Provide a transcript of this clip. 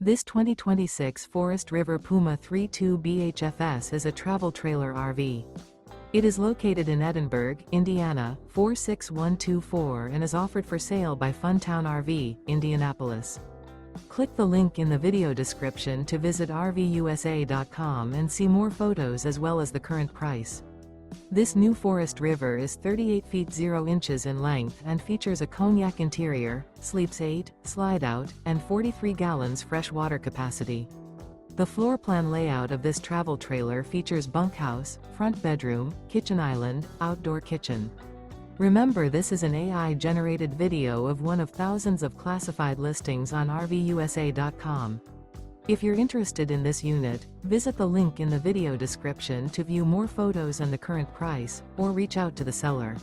This 2026 Forest River Puma 3.2 BHFS is a travel trailer RV. It is located in Edinburgh, Indiana, 46124 and is offered for sale by Funtown RV, Indianapolis. Click the link in the video description to visit RVUSA.com and see more photos as well as the current price. This new Forest River is 38 feet 0 inches in length and features a COGNAC interior, sleeps 8, slide-out, and 43 gallons fresh water capacity. The floor plan layout of this travel trailer features bunkhouse, front bedroom, kitchen island, outdoor kitchen. Remember, this is an AI-generated video of one of thousands of classified listings on RVUSA.com. If you're interested in this unit, visit the link in the video description to view more photos and the current price, or reach out to the seller.